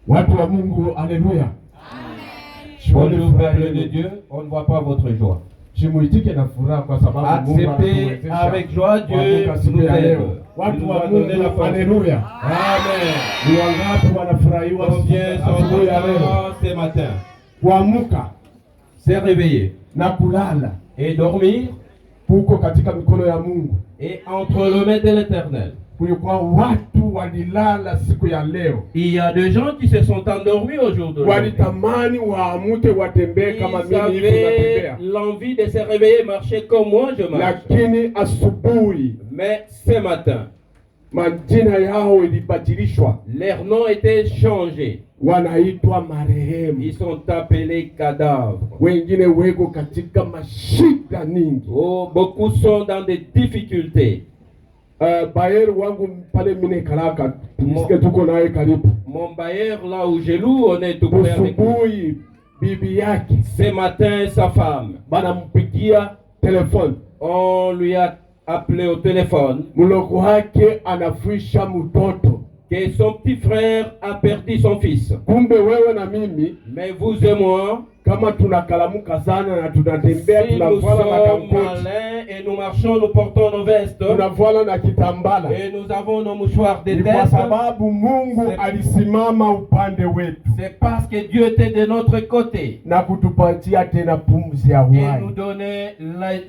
Watu wa Mungu, alléluia. Pour nous, peuple de Dieu, on ne voit pas votre joie. Acceptez avec joie, Dieu nous aide. Watu wa Mungu, alléluia. Amen. Ni wangapi wanafurahiwa Combien sont contents ce matin? Kuamka, Se réveiller na kulala et dormir kuko katika mikono ya Mungu. et entre les mains de l'Éternel. Kulikuwa watu walilala siku ya leo, Il y a des gens qui se sont endormis aujourd'hui. walitamani waamuke watembee kama Ils mimi hivi avaient natembea, l'envie de se réveiller, marcher comme moi je marche. lakini asubuhi Mais ce matin, majina yao ilibadilishwa, leur nom était changé. wanaitwa marehemu. Ils sont appelés cadavres. Wengine weko katika mashida nyingi. Oh, beaucoup sont dans des difficultés. Bayer wangu pale mine Karaka, tusikie tuko naye karibu. Mon bailleur, là où je loue, on est tout près avec lui. Usubuhi bibi yake Ce matin, sa femme, banampigia telefoni, on lui a appelé au téléphone mloko wake anafuisha mtoto. que son petit frère a perdu son fils. Kumbe wewe na mimi Mais vous et moi, kama tunakalamuka sana na tunatembea, si nous tunavala na sommes kankoti, malins et nous marchons, nous portons nos vestes tunavala na kitambala, et nous avons nos mouchoirs de ni kwa tête, sababu Mungu alisimama upande wetu c'est parce que Dieu était de notre côté na kutupatia tena pumzi ya et nous uhai. donnait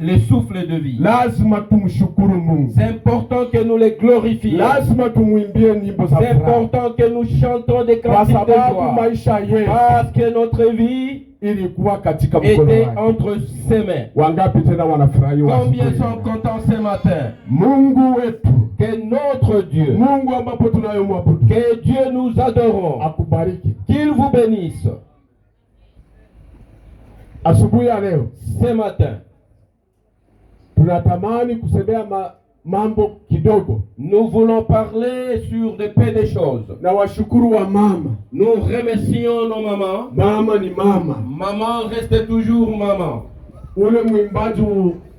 le souffle de vie. Lazima tumshukuru Mungu, C'est important que nous les glorifions. lazima tumwimbie nyimbo za C'est furaha, important que nous chantons des kwa cantiques de sababu joie. maisha yetu Parce que notre vie ilikuwa katika mkono était wake. entre ses mains. Wangapi tena wanafurahiwa Combien asubuhi? sont contents ce matin? Mungu wetu, Que notre Dieu, Mungu ambapo tunayomwabudu, que Dieu nous adorons, akubariki. qu'il vous bénisse. Asubuhi ya leo Ce matin, tunatamani kusemea mambo kidogo nous voulons parler sur des peu de choses. na washukuru wa mama. Nous remercions nos mamans. Mama ni mama. Maman reste toujours maman. Ule mwimbaji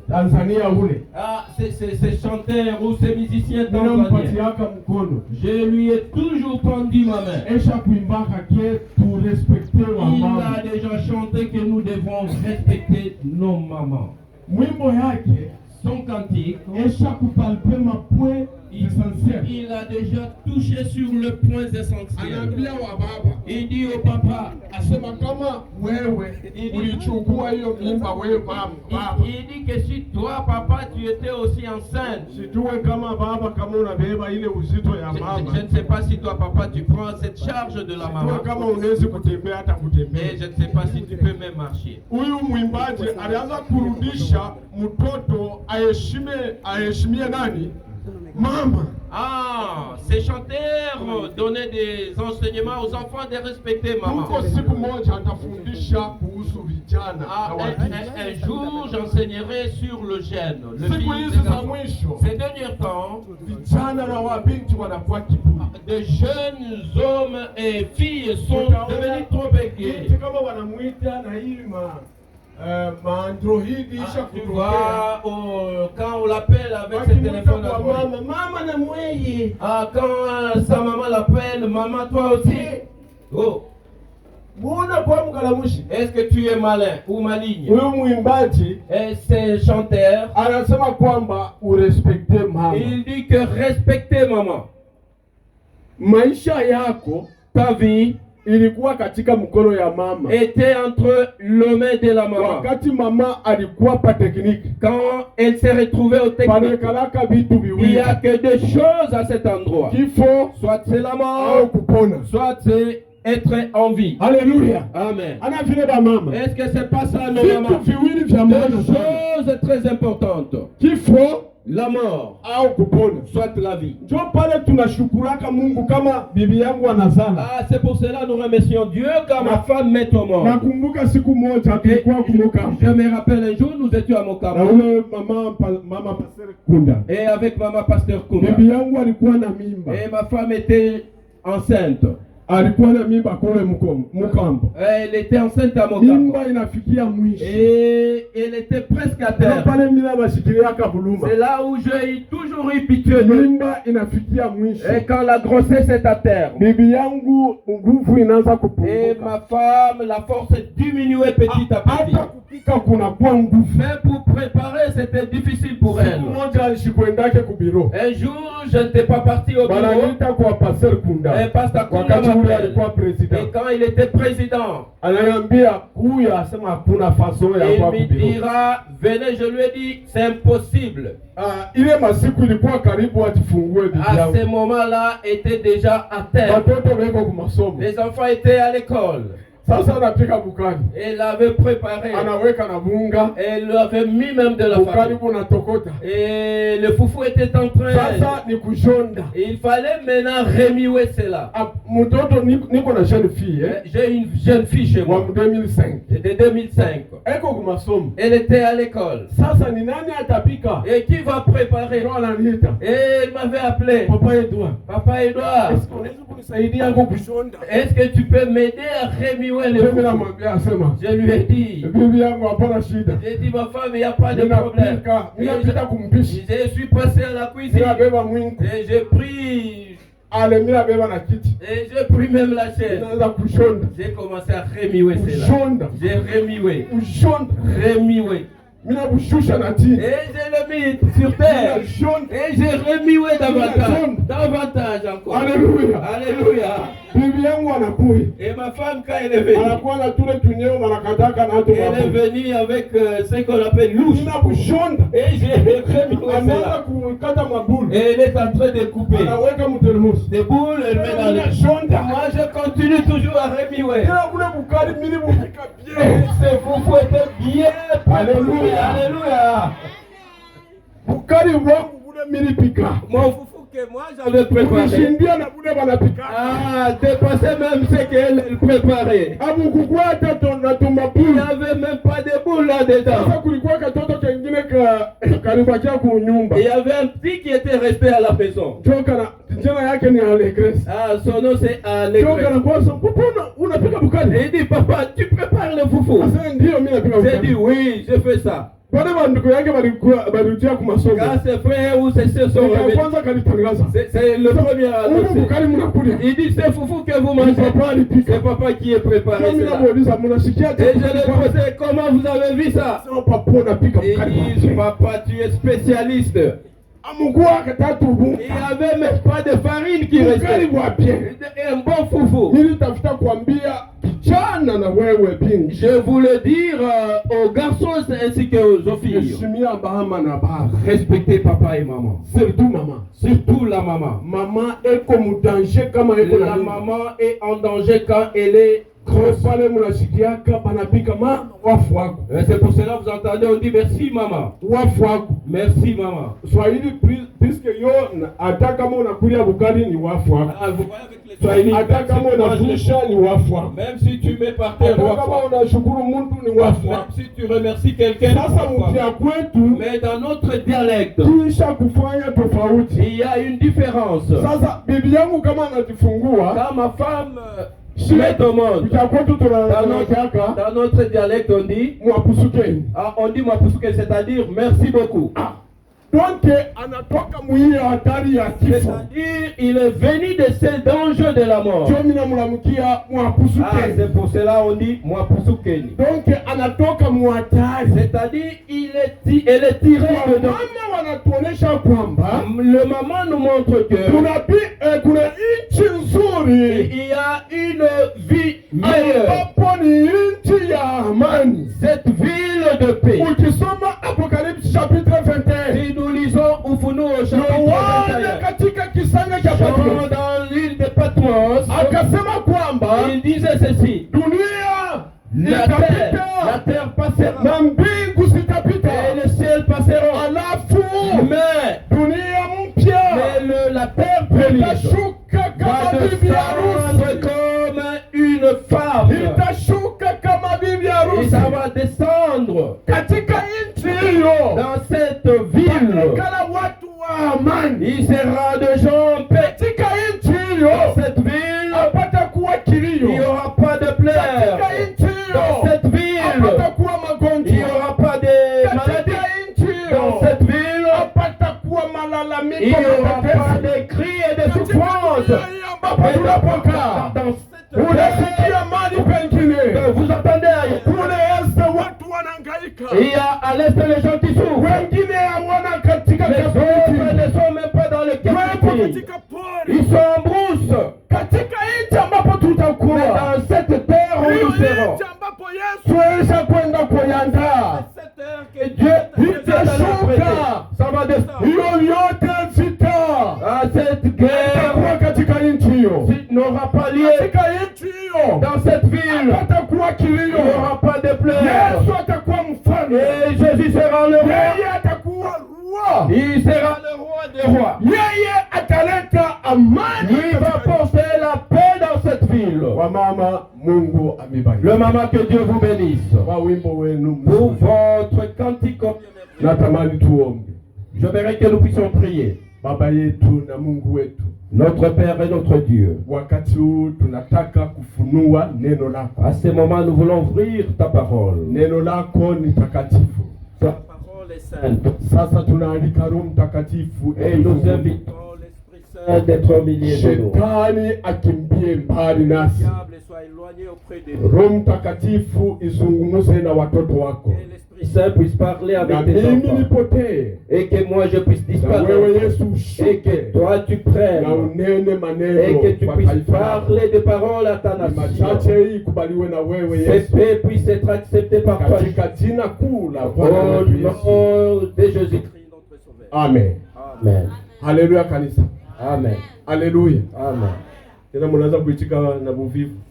Tanzania ule Ah, ces chanteurs ou ces musiciens tanzaniens, ninampatiaka mkono, je lui ai toujours tendu ma main. esha kuimbaka ke tu respecte wa Il mama. a déjà chanté que nous devons respecter nos mamans. Mwimbo yake Son cantique, esha kupalpe mapwe essentiel. il a déjà touché sur le point essentiel. Anaambia wa baba, Il dit au papa, asema kama wewe ulichukua hiyo mimba wewe baba, il dit que si toi, papa, tu étais aussi enceinte, sijue kama baba kama unabeba ile uzito ya mama, je ne sais pas si toi, papa, tu prends cette charge de la maman. sijue kama unaweza kutembea hata Et kutembea. je ne sais pas si tu peux même marcher. Huyu mwimbaji alianza kurudisha mtoto aheshimie nani? Mama. Ah, ces chanteurs donnaient des enseignements aux enfants de respecter maman. Tuko siku moja atafundisha kuhusu vijana Ah, na watoto. un jour, j'enseignerai sur le jeune, le Siku fils hizi des za garçons. mwisho Ces derniers temps, vijana na wabinti wanakuwa kiburi. de jeunes hommes et filles sont devenus trop Binti égaux. kama wanamuita na hii maandroidi isha Tu kutokea. vois, quand on l'appelle avec ses téléphones à toi. Mama na mweye. Ah, quand sa maman l'appelle, maman, toi aussi. Oh, Muona kwa mkalamushi. est-ce que tu es malin ou maligne? Huyu mwimbaji Et ces chanteurs, anasema kwamba urespekte mama. il dit que respecter maman. Maisha yako Ta vie ilikuwa katika mkono ya mama. était entre les mains de la maman. Wakati mama alikuwa pa tekniki, Quand elle s'est retrouvée au technique, panakalaka vitu il viwili, n'y a que deux choses à cet endroit. kifo Soit c'est la au mort, kupona. soit c'est être en vie. Haleluya. Amen. Ana vile ba mama, Est-ce que c'est pas ça, nos vitu mamans? viwili vya Deux maana sana, choses très importantes. kifo La mort, au kupona. soit la vie. Ndio pale tunashukuraka Mungu kama bibi yangu anazala. Ah, c'est pour cela que nous remercions Dieu quand ma femme met au monde. Nakumbuka siku moja tulikuwa kumukamba Je me rappelle un jour, nous étions à na Mokama. ule mama Pastor Kunda. Et avec maman Pasteur Kouma. Bibi yangu alikuwa na mimba. Et ma femme était enceinte. alikuwa na mimba kule Mukambo. Elle était enceinte à Mokambo. Mimba inafikia mwisho. Et elle était presque à terre. Pale mila bashikilia kabuluma. C'est là où j'ai toujours eu pitié de. Mimba inafikia mwisho. Et quand la grossesse est à terre. Bibi yangu nguvu inaanza kupunguka. Et ma femme, la force diminuait petit à petit. Hata kupika kuna kwa nguvu. Mais pour préparer, c'était difficile pour elle. Mmoja shikuendake ku bureau. Un jour, je n'étais pas parti au bureau. Banaita kwa Pasteur Kunda. Et Pasteur Kunda wakati ule alikuwa m'appelle. president. Et quand il était président, ananiambia huyu asema hakuna façon ya kwa il me dira, venez, je lui ai dit, c'est impossible. Ile masiku ilikuwa karibu atifungue bibi À yangu. ce moment-là, était déjà à terre. Watoto weko kwa masomo. Les enfants étaient à l'école. Sasa anapika bukani. Et il avait préparé. Anaweka na bunga. Et il avait mis même de la bukani farine. kuna tokota. Et le foufou était en train. Sasa ni kujonda. Il fallait maintenant remuer cela. Mtoto niko na jeune fille. J'ai une jeune fille chez moi. En 2005. De 2005. Eko kwa masomo. Elle était à l'école. Sasa ni nani atapika? Et qui va préparer? Et il m'avait appelé. Papa Edouard. Papa Edouard. Est-ce que tu peux m'aider à remuer le foufou? Je lui ai dit. J'ai dit, ma femme, il n'y a pas de problème. Je suis passé à la cuisine. Et j'ai pris. Et j'ai pris même la chaise. J'ai commencé à remuer cela. J'ai remué. Remué. Et je l'ai mis sur terre. Et j'ai remué davantage encore. Alléluia. Alléluia. Et ma femme, quand elle est venue, elle est venue avec ce qu'on appelle louche. Et j'ai remué cela. Et elle est en train de couper des boules, elle met dans le. Moi, je continue toujours à remuer. Et ce foufou était bien. Alléluia. Alléluia. Mon foufou que moi j'avais préparé. Dépassé même ce qu'elle préparait. Il n'y avait même pas de boules là-dedans. Il y avait un petit qui était resté à la maison. Son nom c'est Allégresse. Il dit, papa, tu prépares le foufou? J'ai dit, oui, je fais ça. Quand ses frères ou ses sœurs sont revenus, c'est le premier à annoncer. Il dit, c'est foufou que vous mangez. C'est papa qui est préparé cela. Et je lui ai posé, comment vous avez vu ça? Il dit, papa, tu es spécialiste. Il n'y avait même pas de farine qui restait. Un bon foufou. Je voulais dire aux garçons ainsi qu'aux filles, respectez papa et maman. Surtout maman. Surtout la maman. Maman est comme danger quand elle est. La maman est en danger quand elle est grosse. C'est pour cela que vous entendez, on dit merci maman. Merci maman. Puisque yo ataka mo nakulia bukali ni wafu wako. Ataka mo unafusha ni wafu wako. Même si tu mets par terre wafu wako. Ataka mo unashukuru mtu ni wafu wako. Même si tu remercies quelqu'un. Sasa mpia kwetu. Mais dans notre dialecte. Tuisha kufanya tofauti. Il y a une différence. Sasa bibi yangu kama anajifungua. Quand ma femme met au monde. Dans notre dialecte on dit on dit mwapusuke, c'est-à-dire merci beaucoup. Donc, c'est-à-dire, il est venu de ces dangers de la mort. C'est pour cela on dit mwapusukeni. Donc, c'est-à-dire, elle est tirée dedans. Le maman nous montre que il y a une vie meilleure. Cette ville de paix. Apocalypse chapitre 21. Si nous lisons Ufunuo au chapitre 21. Dans l'île de Patmos, il disait ceci. La terre passera. Et le ciel passera. Mais la terre périsse. Va descendre comme une femme. Et ça va descendre dans cette ville. Il sera de gens en paix. Dans cette ville, des cris et des souffrances. Et tunapokaa unasikia mali pengine, vous entendez kule est watu wanahangaika. Il y a à l'est les gens qui souffrent. Wengine hawana katika kaburi, ne sont même pas dans le quartier. Ils sont en brousse. Katika nchi ambapo tutakuwa, dans cette terre où nous serons, tuweza kwenda kuyandaa. Que Dieu itashuka, ça va descendre. Yote vita, cette guerre katika nchi hiyo n'aura pas lieu. Katika nchi hiyo, dans cette ville, hatakuwa kilio, il n'y aura pas de pleurs. Yesu atakuwa mfalme, et Jésus sera le roi. Yeye atakuwa roi, il sera le roi des rois. Yeye ataleta amani, il va porter la paix dans cette ville. Wamama, Mungu amebariki. Le maman, que Dieu vous bénisse. Pour votre cantique, natamani tuombe. Je verrai que nous puissions prier. Baba yetu na Mungu wetu, notre Père et notre Dieu, wakati huu tunataka kufunua neno lako. À ce moment, nous voulons ouvrir ta parole. Neno lako ni takatifu. Ta parole est sainte. Sasa tunaalika Roho Mtakatifu, et nous invitons l'Esprit Saint d'être au milieu de nous. Shetani akimbie mbali nasi. Roho Mtakatifu izungumze na watoto wako. Saint puisse parler avec tes enfants, et que moi je puisse disparaître, et que toi tu prennes, et que tu puisses parler des paroles à ta nation. Cette paix puisse être acceptée par toi, au nom de Jésus-Christ notre Sauveur. Amen. Amen. Alléluia kanisa. Amen. Alléluia. Amen.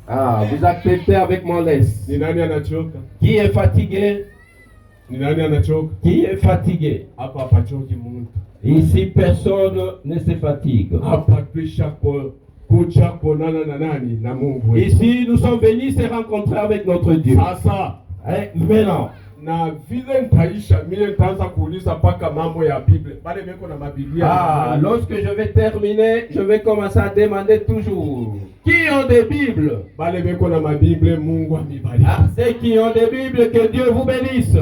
Ah, vous acceptez avec mon laisse. Qui est fatigué? Qui est fatigué? Ici, personne ne se fatigue. Ici, nous sommes venus se rencontrer avec notre Dieu. Maintenant, lorsque je vais terminer, je vais commencer à demander toujours: qui ont des Bibles? Ceux qui ont des Bibles, que Dieu vous bénisse.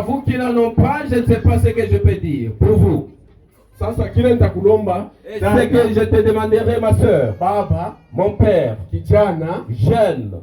Vous qui n'en ont pas, je ne sais pas ce que je peux dire pour vous. Sasa kile nitakulomba, c'est que je te demanderai, ma soeur, baba, mon père, kijana, jeune,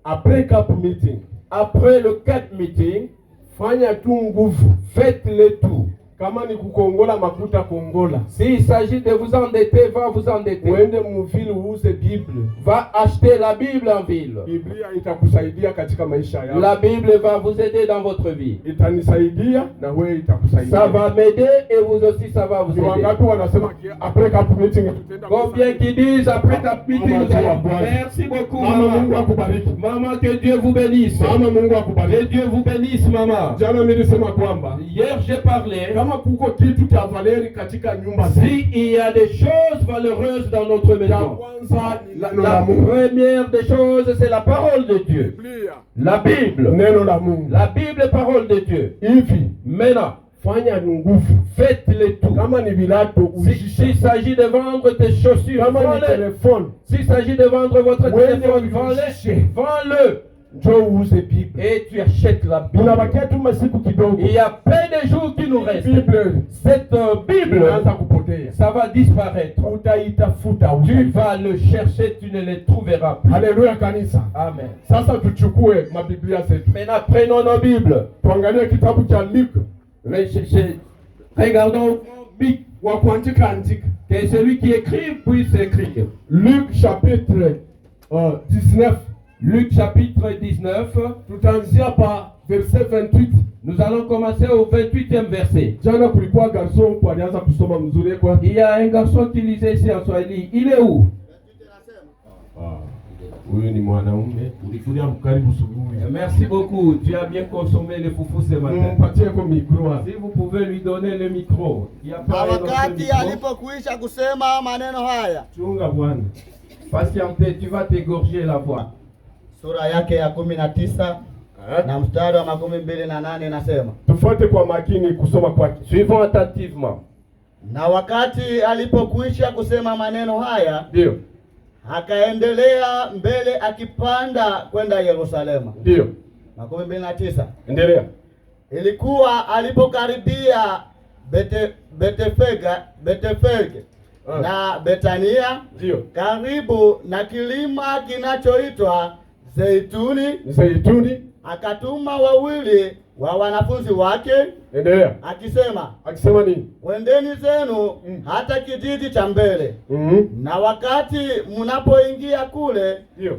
après cap meeting, après le cap meeting, fanya tu nguvu, faites-le tout. Kama ni kukongola makuta kongola. S'il s'agit de vous endetter, va vous endetter. Uende mvile uuze Bible. Va acheter la Bible en ville. Biblia itakusaidia katika maisha yako. La Bible va vous aider dans votre vie. Itanisaidia na wewe itakusaidia. Ça va m'aider et vous aussi ça va vous aider. Wangapi wanasema après cap meeting tutaenda. Combien qui disent après cap meeting nous allons. Merci beaucoup maman. Mungu akubariki. Maman, que Dieu vous bénisse. Maman, Mungu akubariki. Que Dieu vous bénisse maman. Jana nilisema kwamba hier j'ai parlé. Si il y a des choses valeureuses dans notre maison, la première des choses, c'est la parole de Dieu. La Bible. La Bible est parole de Dieu. Maintenant, faites-le tout. S'il s'agit de vendre tes chaussures, s'il s'agit de vendre votre téléphone, vends-le. Et tu achètes la Bible. Il y a peu de jours qui nous restent. Cette Bible, ça va disparaître. Tu vas le chercher, tu ne le trouveras plus. Alléluia kanisa. Amen. Maintenant prenons nos Bibles. Regardons que celui qui écrit puisse écrire. Luc chapitre 19. Luc chapitre 19, tutaanzia pa verset 28. Nous allons commencer au 28e verset. Jana kulikuwa garçon kwa alianza kusoma mzuri kwa. Il y a un garçon qui lisait ici en Swahili. Il est où? Huyu ni mwanaume. Ulikuja karibu subuhi. Merci beaucoup. Tu as bien consommé le foufou ce matin. Mpatie kwa micro. Si vous pouvez lui donner le micro. Wakati alipokuisha kusema maneno haya. Chunga bwana. Patiente, tu vas t'égorger la voix. Sura yake ya 19 na mstari wa 28 nasema. Tufuate kwa makini kusoma kwake. Suivons attentivement. Na wakati alipokwisha kusema maneno haya, ndio akaendelea mbele akipanda kwenda Yerusalemu. Ndio. 29. Endelea. Ilikuwa alipokaribia Betefage na Betania, ndio karibu na kilima kinachoitwa Zeituni. Akatuma wawili wa wanafunzi wake, endelea, akisema nini? Wendeni zenu hata kijiji cha mbele, na wakati mnapoingia kule,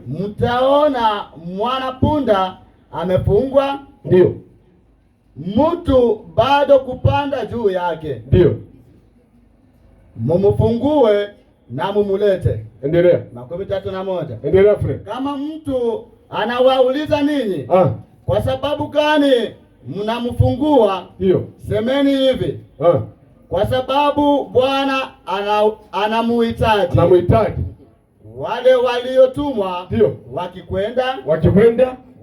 mtaona mwana-punda amefungwa, ndio mtu bado kupanda juu yake, ndio mumufungue na mumulete. Endelea. 31. Endelea frere. Kama mtu anawauliza ninyi, kwa sababu gani mnamfungua, ndio semeni hivi, kwa sababu Bwana anamuhitaji. Wale waliotumwa ndio wakikwenda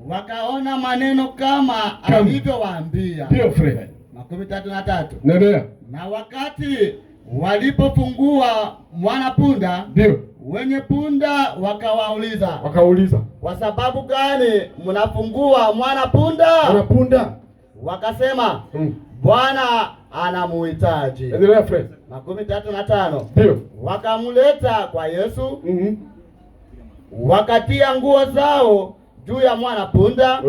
wakaona maneno kama alivyowaambia. Ndio frere. 33. Endelea. Na wakati walipofungua mwana-punda, ndio wenye punda wakauliza, kwa sababu gani mnafungua mwana-punda? Wakasema, Bwana anamuhitaji. Endelea frere. 35. Ndio wakamuleta kwa Yesu, wakatia nguo zao juu ya mwana-punda,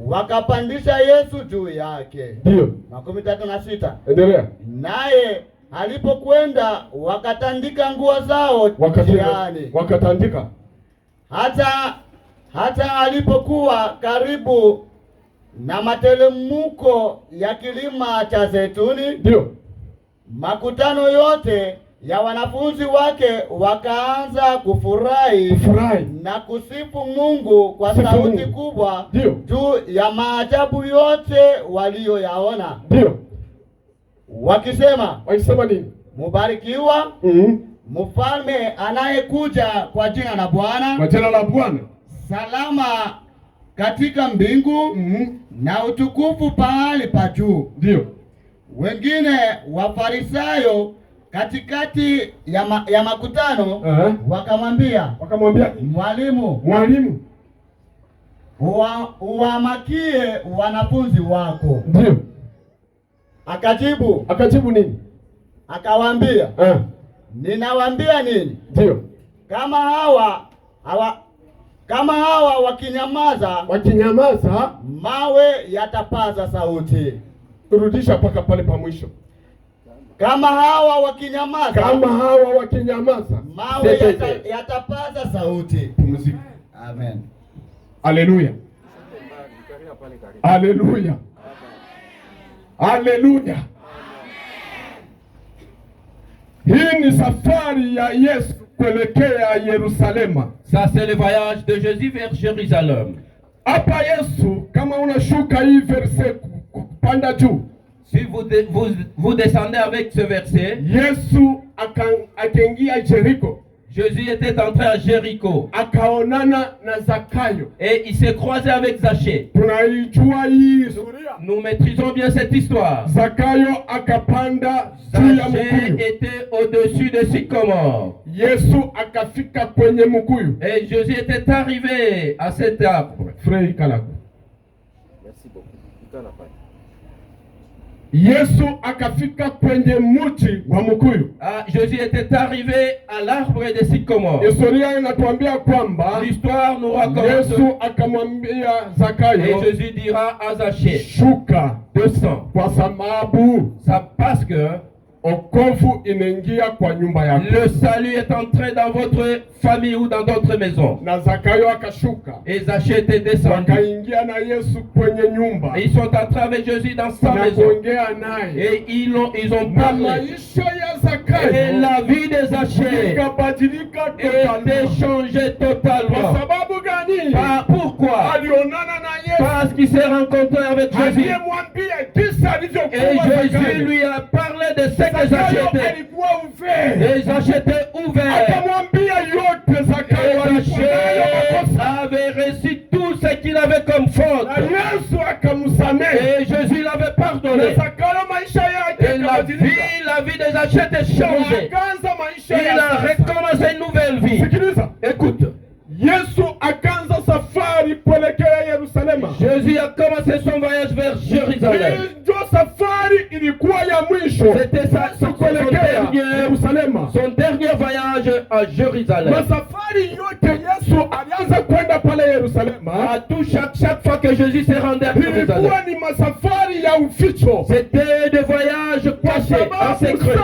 wakapandisha Yesu juu yake. Ndio 36. Endelea. Naye alipokwenda wakatandika nguo zao njiani. Hata alipokuwa karibu na matelemko ya kilima cha Zeituni, ndio makutano yote ya wanafunzi wake wakaanza kufurahi na kusifu Mungu kwa sauti kubwa juu ya maajabu yote walioyaona. Ndio wakisema nini? Mubarikiwa mfalme anayekuja kwa jina la Bwana, salama katika mbingu na utukufu pahali pa juu. Ndio wengine Wafarisayo katikati ya makutano wakamwambia, Mwalimu, uwamakie wanafunzi wako. Ndio akajibu nini? Akawaambia, ninawaambia nini? Ndio kama hawa wakinyamaza, mawe yatapaza sauti. Turudisha mpaka pale pa mwisho. Kama hawa wakinyamaza, mawe yatapaza sauti. Pumzika. Amen. Haleluya. Haleluya. Haleluya. Hii ni safari ya Yesu kuelekea Yerusalema. Ça c'est le voyage de Jésus vers Jérusalem. Hapa Yesu kama unashuka hii verse kupanda juu. Si vous descendez avec ce verset, Yesu akaingia Jericho. Jésus était entré à Jéricho. Akaonana na Zakayo. Et il s'est croisé avec Zachée. Tunaijua hii historia. Nous maîtrisons bien cette histoire. Zakayo akapanda juu ya mkuyu. Zachée était au-dessus de sycomore. Yesu akafika kwenye mkuyu. Et Jésus était arrivé à cet arbre. Frère Kalako. Merci beaucoup. Yesu akafika kwenye mti wa mkuyu. Jésus était arrivé à l'arbre de sycomore. Historia inatuambia kwamba l'histoire nous raconte Yesu akamwambia Zakayo, et Jésus dira à Zachée, shuka, descends, kwa sababu parce que okovu inaingia kwa nyumba yako. Le salut est entré dans votre famille ou dans d'autres maisons. Na Zakayo akashuka. Et Zachée était descendu. Wakaingia na Yesu kwenye nyumba. Et ils sont entrés avec Jésus dans sa maison. Et ils ont parlé. Et la vie de Zachée était changée totalement. Pourquoi? Parce qu'il s'est rencontré avec Jésus. Et Jésus lui a parlé de ce que Zachée était. Et Zachée était ouvert. Et Zachée avait reçu tout ce qu'il avait comme faute. Et Jésus l'avait pardonné. Et la vie de Zachée était changée. Il a recommencé une nouvelle vie. Écoute. Jésus a commencé son voyage vers Jérusalem. mwisho. C'était son dernier voyage à Jérusalem. Masafari yote Yesu alianza kwenda pale Yerusalema. À chaque fois que Jésus s'est rendu à Jérusalem, ilikuwa ni masafari ya uficho. C'était des voyages cachés, en secret,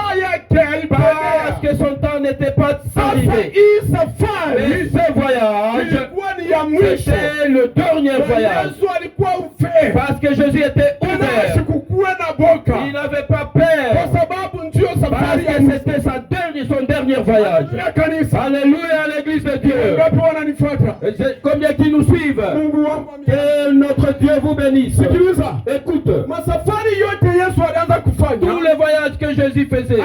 parce que son temps n'était pas arrivé. Et ce voyage, c'était le dernier voyage, parce que Jésus était ouvert. Il n'avait pas peur, parce que c'était son dernier voyage. Alléluia à l'église de Dieu. Combien qui nous suivent? Que notre Dieu vous bénisse. Écoute, tous les voyages que Jésus faisait,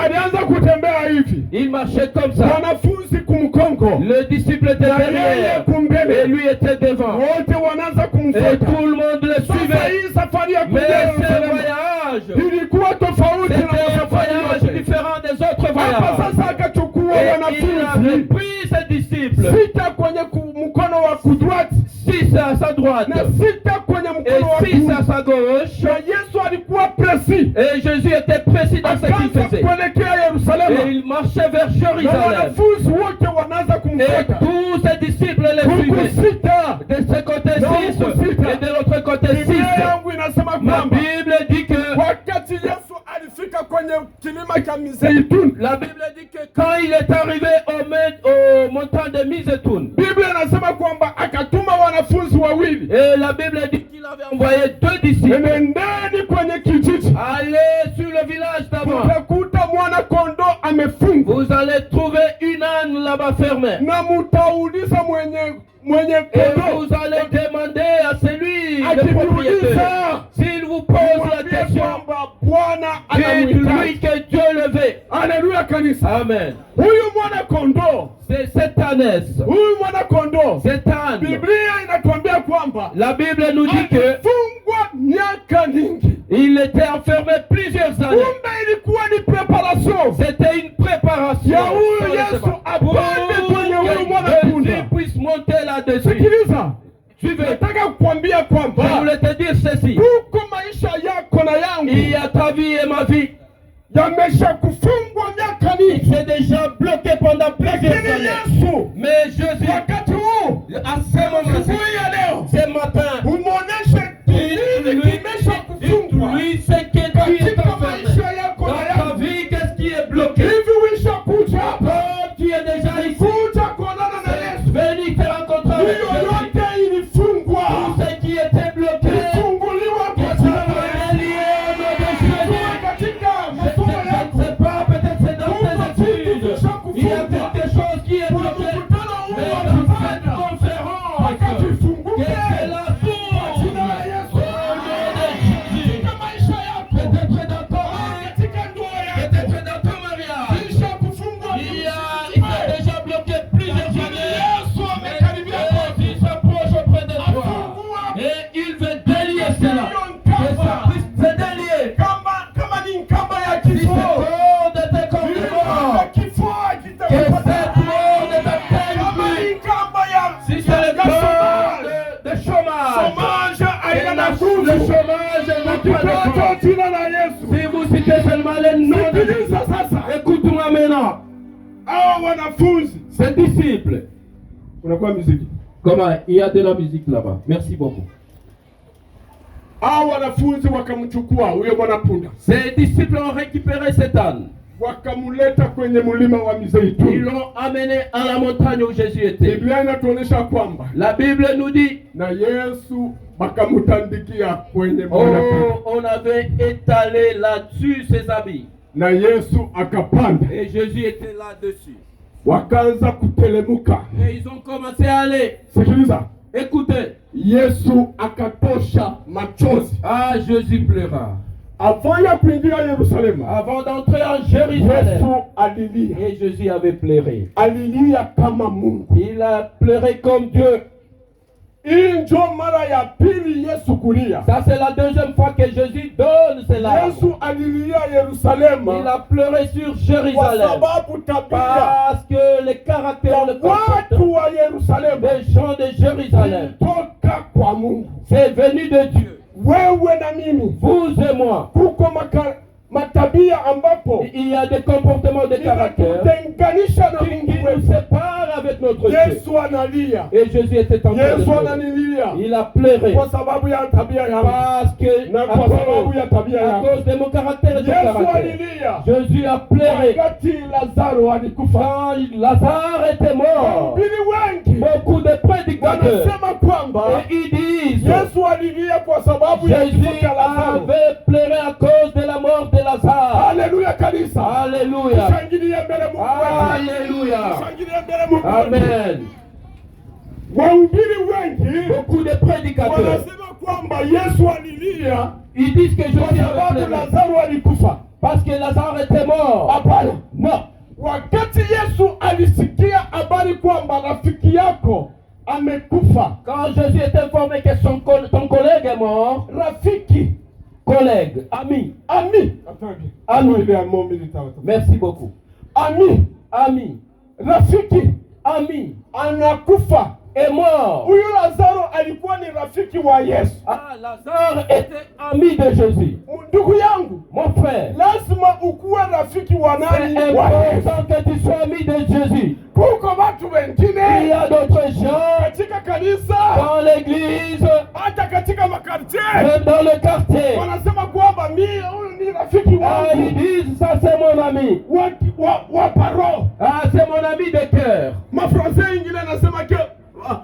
il marchait comme ça. Le disciple était derrière et lui était devant. Et tout le monde le suivait. Mais ce voyage, c'était un voyage différent des autres voyages. Et il avait pris ses disciples, 6 à sa droite et 6 à sa gauche. Et Jésus était précis dans ce qu'il faisait. Et il marchait vers Jérusalem. Et tous ses disciples les suivaient. De ce côté 6 et de l'autre côté 6. Ma Bible dit que la Bible dit que quand il est arrivé au montagne de Mizeitoun, et la Bible dit qu'il avait envoyé 2 disciples. Allez sur le village d'avant. Vous allez trouver une âne là-bas fermée. Et vous allez demander à celui, le propriétaire, s'il vous pose la question, dites-lui que Dieu le veut. Alléluia kanisa. Amen. Huyu mwana kondoo, c'est cette ânesse. Huyu mwana kondoo, cette âne. Biblia inatuambia kwamba la Bible nous dit que alifungwa miaka nyingi. Il était enfermé plusieurs années. Kumbe ilikuwa ni preparation. C'était une préparation. Ya huyu Yesu apande kwenye huyu mwana punda. Jésus puisse monter là-dessus. Sikiliza. Nataka kukwambia kwamba, je voulais te dire ceci. Kuko maisha yako na yangu. Il y a ta vie et ma vie. Yamesha kufungwa miaka mingi. C'est déjà bloqué pendant plusieurs années. Mais Jésus, wakati huu, à ce moment, ce matin, umuoneshe kimesha kufungwa. Lui, c'est que tu es enfermé. Dans ta vie, qu'est-ce qui est bloqué? Quand tu es déjà ici, venu te rencontrer avec Jésus. Tout ce qui était bloqué, il y a quelque chose qui est bloqué. Mais dans cette conférence, qu'est-ce qu'elle a fait? Peut-être dans ton mariage, peut-être dans ton mariage, il a déjà bloqué plusieurs années. Mais Jésus s'approche auprès de toi et il veut délier cela. Que ça puisse se délier. Si c'est trop de tes compliments, que cette mort ne t'atteigne plus. Si c'est le corps de chômage, le chômage n'a pas de corps. Si vous citez seulement les noms de Jésus, écoute-moi maintenant. Ces disciples, comment il y a de la musique là-bas. Merci beaucoup. Ces disciples ont récupéré cet âne. Ils l'ont amené à la montagne où Jésus était. La Bible nous dit, on avait étalé là-dessus ses habits. Et Jésus était là-dessus. Et ils ont commencé à aller. Écoutez. Ah, Jésus pleura. Avant d'entrer en Jérusalem, et Jésus avait pleuré. Il a pleuré comme Dieu. Ça c'est la deuxième fois que Jésus donne cela. Il a pleuré sur Jérusalem parce que les caractères de les gens de Jérusalem, c'est venu de Dieu. Vous et moi, matabia ambapo il y a des comportements de caractère inatutenganisha na qui Mungu nous wetu. séparent avec notre Dieu. Yesu analia. Et Jésus était en train de Yesu pleurer. ananilia Il a pleuré kwa sababu ya tabia yangu parce que na kwa sababu ya tabia à yangu. cause de mon caractère et de ton Yesu caractère. alilia Jésus a pleuré wakati Lazaro alikufa. quand Lazare était mort. Wahubiri wengi Beaucoup de prédicateurs wanasema kwamba et ils disent Yesu alilia kwa sababu ya kifo Jésus cha Lazaro. avait pleuré à cause de la mort de Lazare. Haleluya kanisa. Alléluia. Shangilie mbele Mungu wetu. Alléluia. Shangilie mbele Mungu wetu. Amen. Wahubiri wengi Beaucoup de prédicateurs, wanasema kwamba Yesu alilia ils disent que kwa Jésus avait sababu pleuré Lazaro alikufa. parce que Lazare était mort. Hapana. Non. Wakati Yesu alisikia habari kwamba rafiki yako amekufa, Quand Jésus est informé que ton collègue est mort, rafiki, collègue, ami, ami, merci beaucoup. ami, Ami, rafiki ami, anakufa. est mort. Huyu Lazaro alikuwa ni rafiki wa Yesu. Ah, Lazare était ami de Jésus. Ndugu yangu, Mon frère, lazima ukuwe rafiki wa nani? c'est Wa Yesu. important que tu sois ami de Jésus. Kuko watu Il y wengine a d'autres gens katika kanisa, dans l'église, hata katika makartie, même dans le quartier. wanasema kwamba mimi huyu ni rafiki Ah, ils wangu disent, ça c'est mon ami. wa paro. Ah, c'est mon ami de cœur. Mafransai ingine anasema ke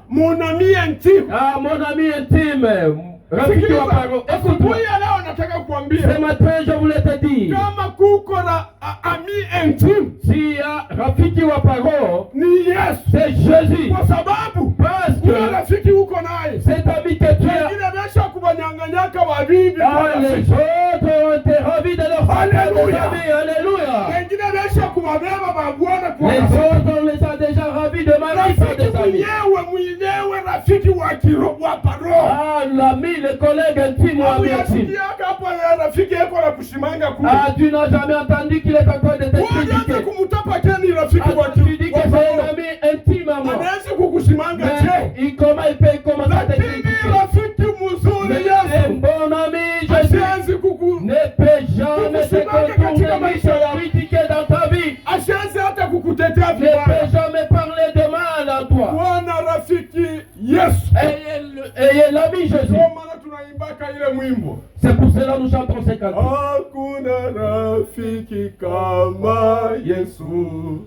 mon ami intime. Ah, mon ami intime. Rafiki wa paro. Écoute-moi. Asubuhi ya leo nataka Ce kuambia matin, je voulais te dire, kama kuko na ami intime s'il y a Rafiki wa paro, ni Yesu, c'est Jésus. kwa sababu Parce huyo que rafiki uko naye. cet ami que tu as, Wengine besha kubanyanganyaka wabibi kwa ah, les rafiki. autres ont été ravis de leur famille, des Alléluia. amis. Alléluia. Wengine besha kubabeba mabwana kwa Les rafiki. autres, on les a déjà ravis de mari par Rafiki des amis. mwenyewe rafiki wa kiroho wa paro. Ah, l'ami, le collègue intime ou ami intime. Uyasikiaka hapo ya rafiki yako na kushimanga kule. Ah, tu n'as jamais entendu qu'il est en train de te Unaanza critiquer. kumutapa keni rafiki Ah, wa tu dis que c'est un kiroho. ami intime à moi. Anaanza kukushimanga Mais je. comment il peut commencer à te Lakini critiquer? rafiki mzuri Mais un Yesu bon ami, Jésus, asianzi kuku ne peut jamais te contourner ni te critiquer dans ta vie. asianzi hata kukutetea Ne vibaya. peut jamais parler de mal en toi. Bwana rafiki Yesu. Ayez l'ami Jésus. Ndio maana tunaimbaka ile mwimbo. C'est pour cela que nous chantons ces cantiques. Hakuna rafiki kama Yesu.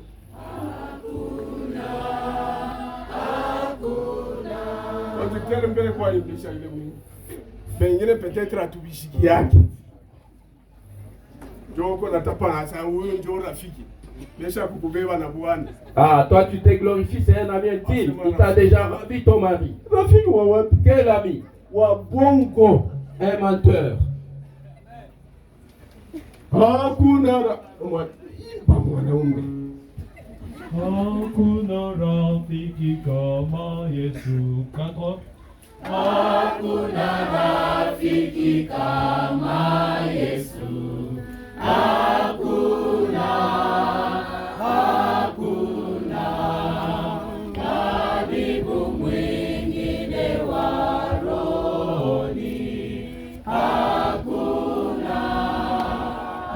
Hakuna mbele kwa imbisha ile mwimbo. Pengine peut-être atubishiki yake. Joko natapa na sasa huyo ndio rafiki. Besha kukubeba na Bwana. Ah, toi tu te glorifies, c'est un ami intime. Il t'a déjà ravi ton mari. Rafiki wa wapi? Quel ami? Wa bongo. Un menteur. Hakuna mwanaume. Hakuna rafiki kama Yesu. Quatre. Hakuna rafiki kama Yesu. Hakuna, hakuna tabibu mwingine wa rohoni. Hakuna,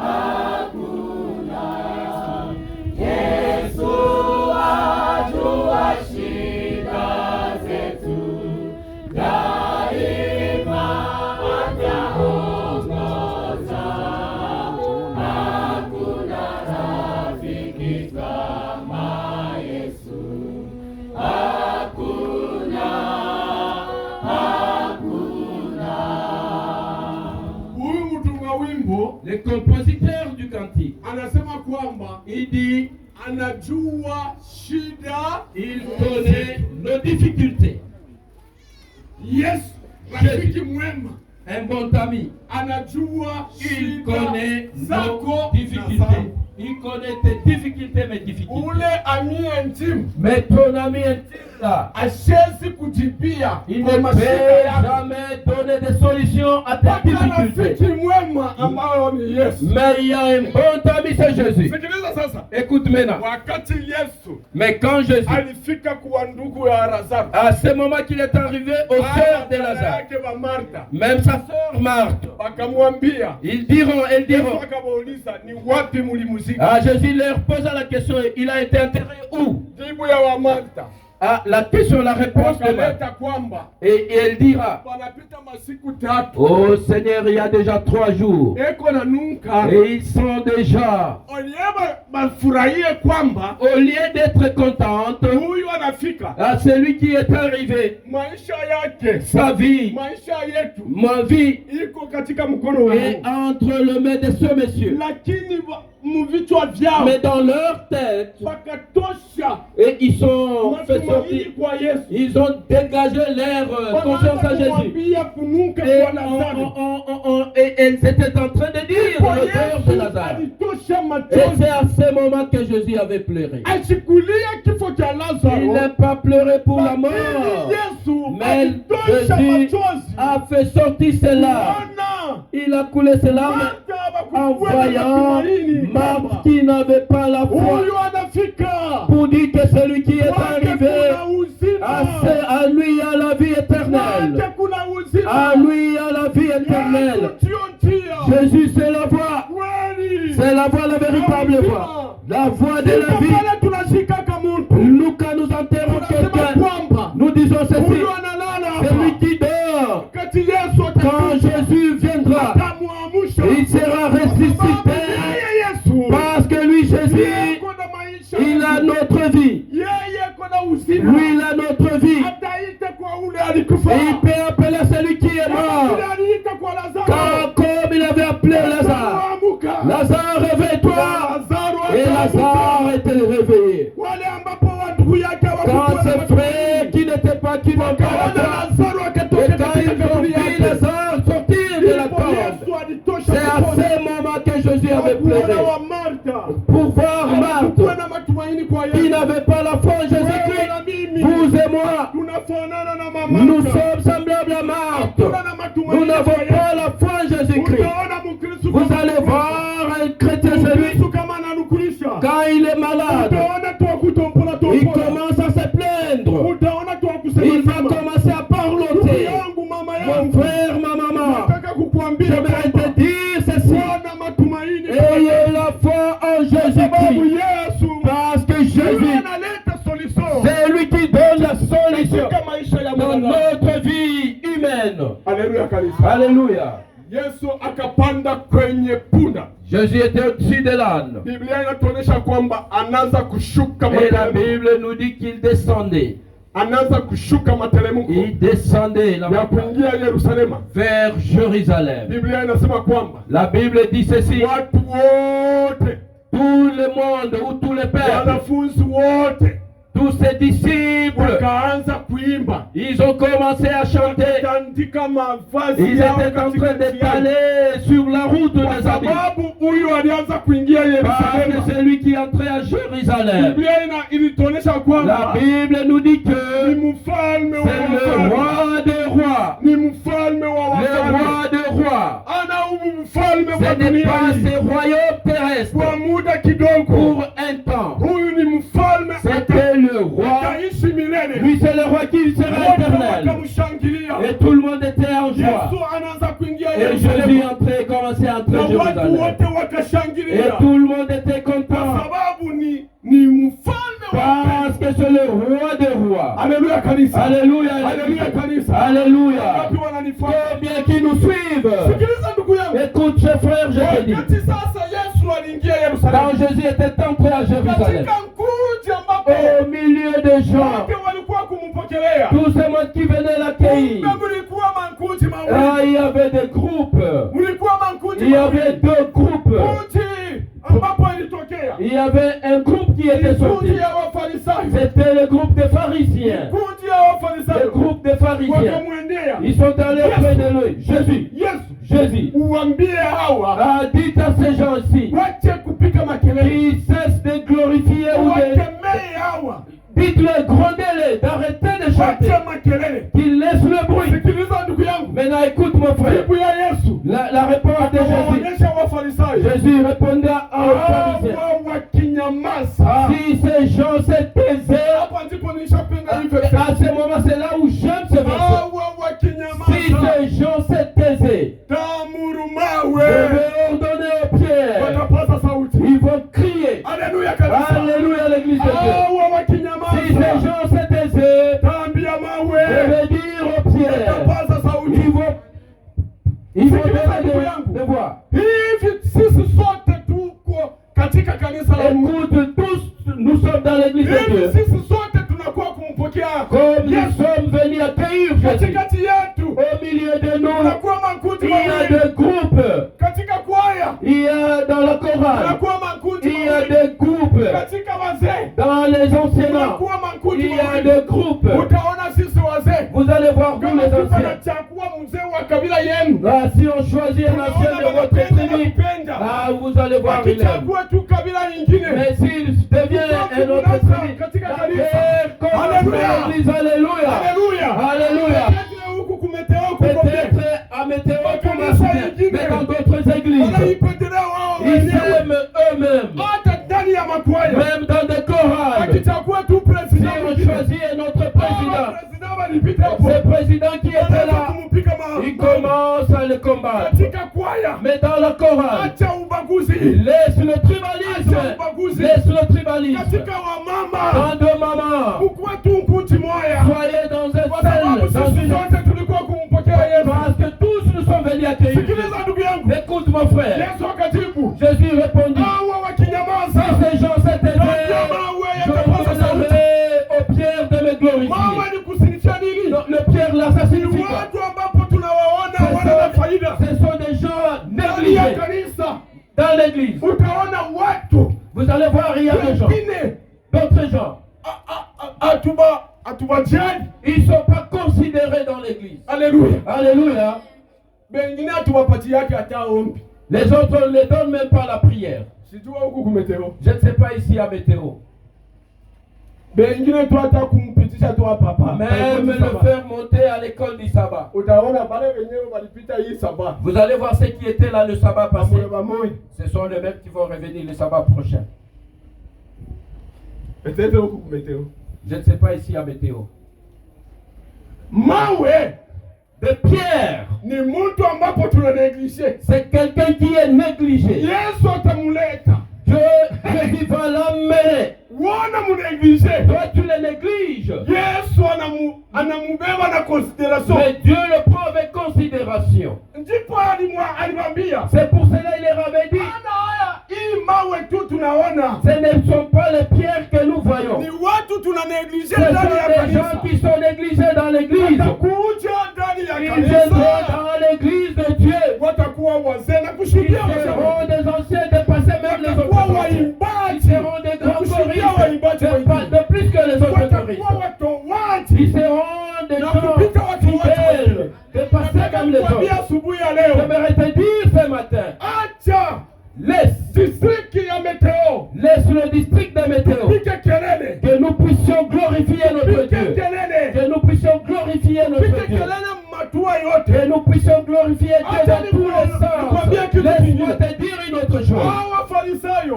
hakuna. Yesu ajua shida zetu, daima ataongoza. Hakuna rafiki kama Yesu. Hakuna, hakuna. Huyu mtunga wimbo Le compositeur du cantique, anasema kwamba il dit, anajua shida. il connaît nos difficultés. Yesu rafiki mwema Un bon ami, anajua il shida connaît zako nos na difficultés. zangu. Il connaît tes difficultés, mes difficultés. Ule ami intime. Mais ton ami intime là, Ashezi kujibia. il ne peut jamais donner des solutions à tes difficultés. Mwema ambao ni Yesu. Mais il y a un bon ami, c'est Jésus. Sikiliza sasa. Écoute maintenant. Wakati Yesu Mais quand Jésus, alifika kwa ndugu ya Lazaro, à ce moment qu'il est arrivé au sœur de Lazare, yake wa Martha, même sa sœur Marthe, wakamwambia, ils diront, Yesu akawauliza ni wapi mlimuzika? ah, Jésus leur posa la question, il a été enterré où? Jibu ya wa Martha, Ah, la question, la réponse de Marthe. wakaleta kwamba Et elle dira, wanapita masiku tatu, oh Seigneur, il y a déjà 3 jours. eko na nunka, Et ils sont déjà, olieba bafurahie kwamba au lieu d'être contente, huyu anafika, à celui qui est arrivé, maisha yake, sa vie, maisha yetu ma vie, iko katika mkono wa est Mungu, entre le mains de ce monsieur. lakini muvichwa vyao Mais dans leur tête, wakatosha et ils sont fait matumaini sortir, kwa Yesu, ils ont dégagé leur confiance à Jésus. kumwambia kunuka Et, kwa Lazaro, et elles étaient en train de dire kwa l'odeur de Yesu Lazare. alitosha Et machozi, c'est à ce moment que Jésus avait pleuré. achikulia kifo cha Il Lazaro, n'a pas pleuré pour la mort, lakini Yesu mais alitosha Jésus machozi. a fait sortir ses larmes. Ona Il a coulé ses larmes en voyant Marthe qui n'avait pas la foi, huyu anafika pour dire que celui qui est kwake arrivé, kuna à uzima, lui à la vie éternelle. kwake kuna uzima, À lui à la vie éternelle. Yesu ndio njia, Jésus c'est la voie. kweli. C'est la voie, la véritable voie. La voie de la vie. Pale tunashika kama mtu, Nous, quand nous enterrons tunasema quelqu'un, kwamba nous disons ceci. huyu analala Celui hapa, qui dort, kati Yesu quand Jésus viendra, atamwamsha, il sera ressuscité. yeye Yesu, Parce que lui, Jésus, yeye kuna maisha, il a notre vie. yeye kuna uzima, Lui, il a notre vie. ataita kwa ule alikufa, Et il peut appeler celui qui est mort. ule aliita kwa Lazaro, Comme il avait appelé Lazare. amuka, Lazare, réveille-toi. Lazaro Et Lazare était réveillé. wale ambapo watu yake Quand ses frères qui n'étaient pas, qui n'ont pas la foi, Lazaro et akatoka quand katika ils ont kaburi vu yake, Lazare sortir de la ndipo tombe, Yesu alitosha c'est à mikono ce moment que Jésus avait kwa pleuré. wa Martha, Pour voir alikuwa Marthe, na matumaini kwa qui Yesu. n'avait pas la foi en Wewe Jésus-Christ. na mimi Vous et moi, tunafanana na nous mama, sommes semblables à Marthe. tuna na matumaini Nous n'avons kwa Yesu. pas la foi en Jésus-Christ. Utaona Mkristo Vous kama allez voir un chrétien chez lui, Mkristo kama ananukulisha, quand il est malade, utaona tu akutompola il tompola, commence à se plaindre. utaona tu akusema Il va sema, commencer à ndugu parloter. yangu, mama Mon yangu, frère, ma maman, nataka kukuambia j'aimerais kwamba te dire ceci. kuwa na matumaini kwa Ayez la foi en sababu Jésus-Christ. Yesu Parce que huyo Jésus, analeta solution c'est lui qui donne la solution katika maisha ya dans mwanadamu. notre vie humaine. Haleluya kanisa. Alléluia. Yesu akapanda kwenye punda. Jésus était au-dessus de l'âne. Biblia inatuonyesha kwamba anaanza kushuka Et la matelemko. Bible nous dit qu'il descendait. Anaanza kushuka matelemko Il descendait la ya kuingia Yerusalema. vers Jérusalem. Biblia inasema kwamba La Bible dit ceci. watu wote, Tout le monde ou tous les peuples, wanafunzi wote tous ses disciples, wakaanza kuimba, ils ont commencé à chanter. wakatandika mavazi Ils yao étaient en train katika njia, d'étaler sur la route kwa des habits. sababu huyu alianza kuingia Parce que Yerusalema. c'est lui qui entrait à Jérusalem. Biblia ilituonyesha La kwamba Bible nous dit ni que mfalme wa c'est le wafalme, roi des rois. ni mfalme wa Le wafalme, roi des rois. ana mfalme wa Ce n'est pas duniani ce royaume terrestre. kwa muda kidogo. Pour un temps. Huyu ni mfalme C'était le roi. ataishi milele. Lui, c'est le roi qui sera Wote éternel. wakamshangilia. Et tout le monde était en joie. Yesu anaanza kuingia Et Jésus Yerusalemu entrait, commençait à entrer na à watu Jérusalem. wote Et wakashangilia tout le monde était kwa content. sababu ni mfalme wa Parce que c'est le roi des rois. Haleluya kanisa. Alléluia. Haleluya kanisa. Alléluia. Wapi wananifuata? Combien qui nous suivent. Sikiliza ndugu yangu. Écoute, chers frères, je te dis. Wakati sasa Yesu aliingia Yerusalemu, Quand Jésus était entré à Jérusalem, katika mkuji ambapo au milieu des gens, wake walikuwa kumpokelea, tous ces monde qui venaient l'accueillir, kumbe mlikuwa mankuji mawili, ah, il y avait des groupes. mlikuwa mankuji Il y avait deux groupes. Mkuji ambapo ilitokea Il y avait un groupe qui était sorti. mkuji ya Wafarisayo, C'était le groupe des pharisiens. mkuji ya Le Wafarisayo groupe des pharisiens. wakamwendea Ils sont allés auprès de lui. Jésus, Yesu, Jésus, uambie hawa a dit à ces gens-ci, wache qui cessent de glorifier ou de... Dites-le, grondez-les, d'arrêter de chanter, qu'ils laissent le bruit. Maintenant écoute mon frère, la réponse de Jésus. Jésus répondait aux pharisiens. Si ces gens se taisaient, à ce moment c'est là où j'aime ce verset. Si ces gens se taisaient, je vais ordonner aux pierres, ils vont crier. Alléluia l'église de Dieu. Si ces gens se taisaient, je vais dire aux pierres, ils vont donner de voix. Écoute, tous nous sommes dans l'église de Dieu. Comme nous sommes venus accueillir Jésus. Au milieu de nous, il y a des groupes. Il y a dans la chorale. Il y a des groupes. Dans les anciens, il y a des groupes. Vous allez voir vous les anciens. Ah, si on choisit un ancien de votre tribu, ah, vous allez voir il aime. Mais s'il devient un autre tribu, l'église, alléluia. Alléluia. Peut-être à Météo comme à Sydney, mais dans d'autres églises, ils s'aiment eux-mêmes. Même dans des chorales. Si on choisit un autre président, ce président qui était là, il commence à le combattre. Mais dans la chorale, laisse le tribalisme. Laisse le tribalisme. Dans deux mamans, soyez dans un seul, parce que tous nous sommes venus accueillir. Écoute mon frère, Jésus répondit, si ces gens s'étaient je donnerai aux pierres de me glorifier. Le pierre là, ça signifie quoi? Ce sont des gens négligés dans l'église. Vous allez voir, il y a des gens, d'autres gens. Ils ne sont pas considérés dans l'église. Alléluia. Alléluia. Les autres ne les donnent même pas la prière. Je ne sais pas ici à Météo. Même le faire monter à l'école du sabbat. Vous allez voir ceux qui étaient là le sabbat passé. Ce sont les mêmes qui vont revenir le sabbat prochain. Je ne sais pas ici à Météo. De pierre. C'est quelqu'un qui est négligé. Jésus va l'amener. Toi tu le négliges. Mais Dieu le prend avec considération. C'est pour cela il leur avait dit, ce ne sont pas les pierres que nous voyons. Ce sont des gens qui sont négligés dans l'église. Ils viendront dans l'église de Dieu. Ils seront des anciens dépassés, même les autres. Ils seront des grands choristes, de plus que les autres choristes. Ils seront des gens fidèles, dépassés comme les autres. J'aimerais te dire ce matin, laisse le district de Météo, que nous puissions glorifier notre Dieu, que nous puissions glorifier notre Dieu, que nous puissions glorifier Dieu dans tous les sens. Laisse-moi te dire une autre chose.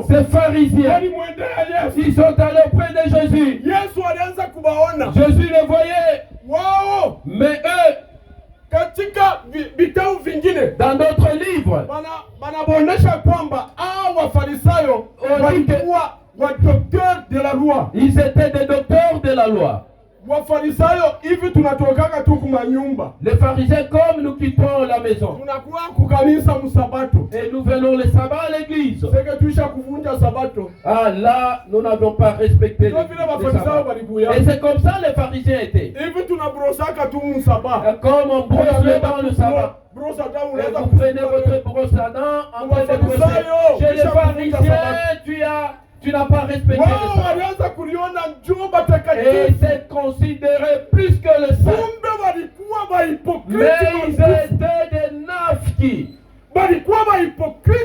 Ces pharisiens, ils sont allés auprès de Jésus. Jésus les voyait, mais eux, dans d'autres livres, ils étaient des docteurs de la loi. Les pharisiens, comme nous quittons la maison et nous venons le sabbat à l'église, ah là nous n'avons pas respecté le sabbat. Et c'est comme ça les pharisiens étaient. Comme on brosse les dents le sabbat, et vous prenez votre brosse à dents en train de brosser. Chez les pharisiens, tu n'as pas respecté le sabbat. Et c'est considéré plus que le saint. Mais ils étaient des nafki. balikuwa mahipokriti